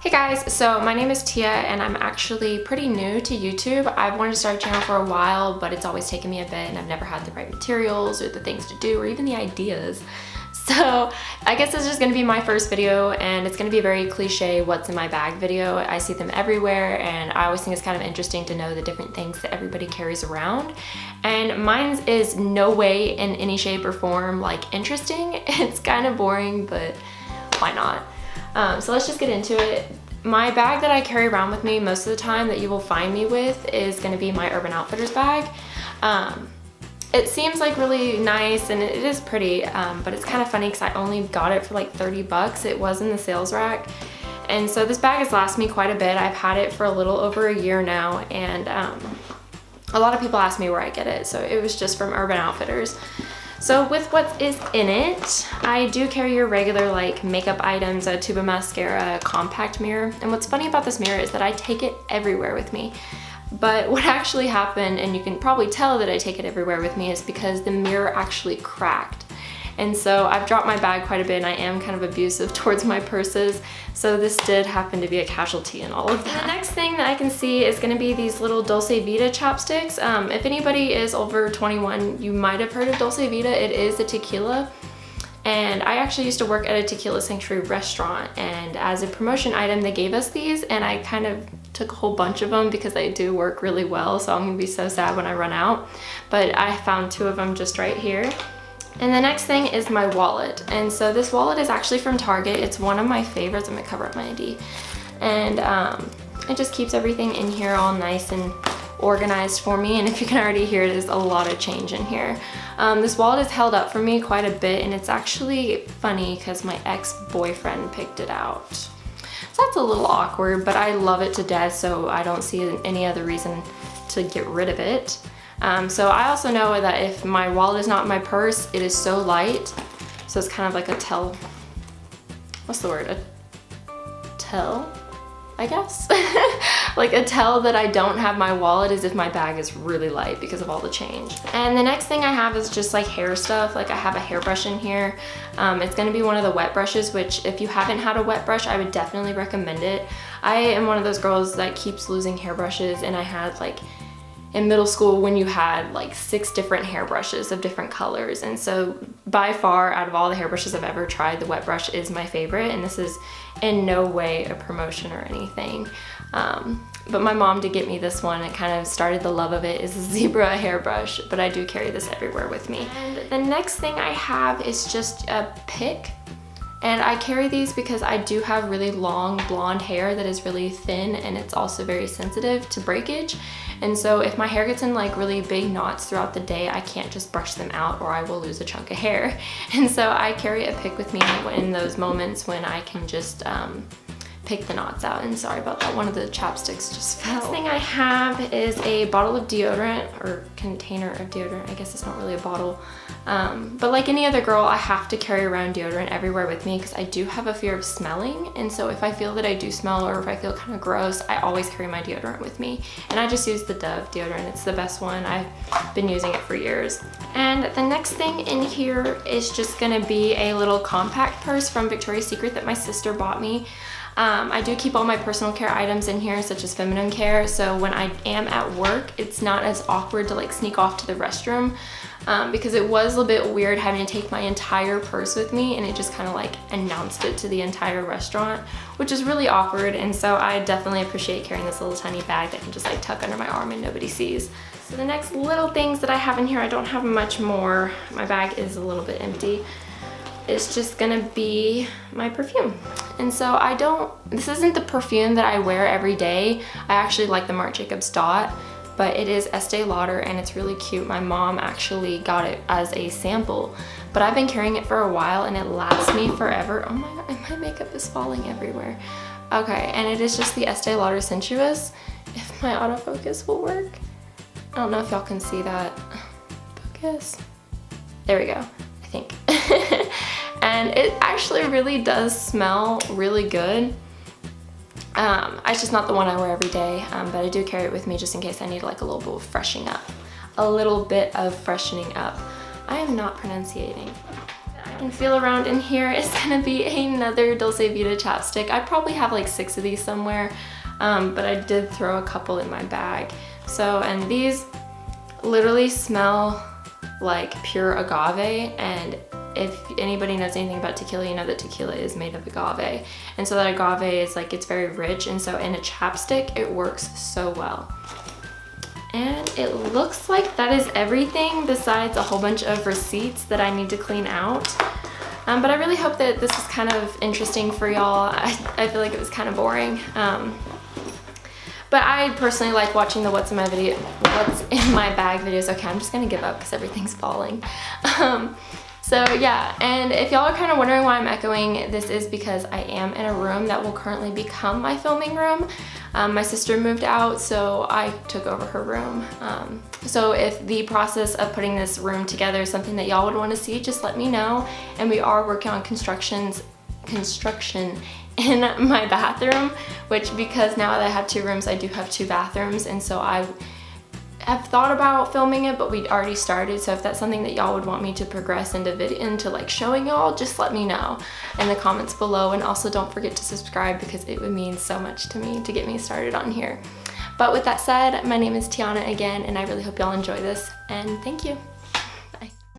Hey guys, so my name is Tia and I'm actually pretty new to YouTube. I've wanted to start a channel for a while, but it's always taken me a bit and I've never had the right materials or the things to do or even the ideas. So I guess this is just gonna be my first video and it's gonna be a very cliche what's in my bag video. I see them everywhere and I always think it's kind of interesting to know the different things that everybody carries around. And mine is no way in any shape or form like interesting. It's kind of boring, but why not? So let's just get into it. My bag that I carry around with me most of the time that you will find me with is going to be my Urban Outfitters bag. It seems like really nice and it is pretty, but it's kind of funny because I only got it for like 30 bucks. It was in the sales rack. And so this bag has lasted me quite a bit. I've had it for a little over a year now, and a lot of people ask me where I get it. So it was just from Urban Outfitters. So with what is in it, I do carry your regular like makeup items, a tube of mascara, a compact mirror. And what's funny about this mirror is that I take it everywhere with me. But what actually happened, and you can probably tell that I take it everywhere with me, is because the mirror actually cracked. And so I've dropped my bag quite a bit and I am kind of abusive towards my purses. So this did happen to be a casualty in all of that. The next thing that I can see is gonna be these little Dulce Vita chapsticks. If anybody is over 21, you might have heard of Dulce Vita. It is a tequila. And I actually used to work at a Tequila Sanctuary restaurant, and as a promotion item, they gave us these, and I kind of took a whole bunch of them because they do work really well, so I'm gonna be so sad when I run out. But I found 2 of them just right here. And the next thing is my wallet. And so this wallet is actually from Target. It's one of my favorites. I'm gonna cover up my ID. And it just keeps everything in here all nice and organized for me. And if you can already hear, there's a lot of change in here. This wallet has held up for me quite a bit, and it's actually funny because my ex-boyfriend picked it out. So that's a little awkward, but I love it to death, so I don't see any other reason to get rid of it. So I also know that if my wallet is not in my purse, it is so light. So it's kind of like a tell, what's the word? A tell, I guess? Like a tell that I don't have my wallet is if my bag is really light because of all the change. And the next thing I have is just like hair stuff. Like I have a hairbrush in here. It's gonna be one of the wet brushes, which if you haven't had a wet brush, I would definitely recommend it. I am one of those girls that keeps losing hairbrushes, and I had like, in middle school when you had like 6 different hairbrushes of different colors. And so by far out of all the hairbrushes I've ever tried, the wet brush is my favorite, and this is in no way a promotion or anything. But my mom did get me this one. It kind of started the love of it. Is a zebra hairbrush, but I do carry this everywhere with me. And the next thing I have is just a pick. And I carry these because I do have really long blonde hair that is really thin, and it's also very sensitive to breakage. And so if my hair gets in like really big knots throughout the day, I can't just brush them out or I will lose a chunk of hair. And so I carry a pick with me in those moments when I can just pick the knots out. And sorry about that, one of the chapsticks just fell. Next thing I have is a bottle of deodorant, or container of deodorant. I guess it's not really a bottle. But like any other girl, I have to carry around deodorant everywhere with me because I do have a fear of smelling. And so if I feel that I do smell or if I feel kind of gross, I always carry my deodorant with me. And I just use the Dove deodorant. It's the best one. I've been using it for years. And the next thing in here is just gonna be a little compact purse from Victoria's Secret that my sister bought me. I do keep all my personal care items in here, such as feminine care, so when I am at work, it's not as awkward to like sneak off to the restroom, because it was a bit weird having to take my entire purse with me, and it just kind of like announced it to the entire restaurant, which is really awkward. And so I definitely appreciate carrying this little tiny bag that can just like tuck under my arm and nobody sees. So the next little things that I have in here, I don't have much more. My bag is a little bit empty. It's just gonna be my perfume. And so this isn't the perfume that I wear every day. I actually like the Marc Jacobs Dot, but it is Estee Lauder and it's really cute. My mom actually got it as a sample, but I've been carrying it for a while and it lasts me forever. Oh my God, my makeup is falling everywhere. Okay, and it is just the Estee Lauder Sensuous, if my autofocus will work. I don't know if y'all can see that. Focus. There we go, I think. And it actually really does smell really good. It's just not the one I wear every day, but I do carry it with me just in case I need like a little bit of freshening up. A little bit of freshening up. I am not pronunciating. I and feel around in here is gonna be another Dulce Vita chapstick. I probably have like 6 of these somewhere, but I did throw a couple in my bag. So, and these literally smell like pure agave, and if anybody knows anything about tequila, you know that tequila is made of agave. And so that agave is like, it's very rich, and so in a chapstick, it works so well. And it looks like that is everything besides a whole bunch of receipts that I need to clean out. But I really hope that this is kind of interesting for y'all. I feel like it was kind of boring. But I personally like watching the what's in my bag videos. Okay, I'm just gonna give up because everything's falling. So yeah, and if y'all are kind of wondering why I'm echoing, this is because I am in a room that will currently become my filming room. My sister moved out, so I took over her room. So if the process of putting this room together is something that y'all would want to see, just let me know. And we are working on construction in my bathroom, which, because now that I have 2 rooms, I do have 2 bathrooms, and so I have thought about filming it, but we'd already started. So if that's something that y'all would want me to progress into like showing y'all, just let me know in the comments below. And also don't forget to subscribe, because it would mean so much to me to get me started on here. But with that said, my name is Tiana again, and I really hope y'all enjoy this, and thank you.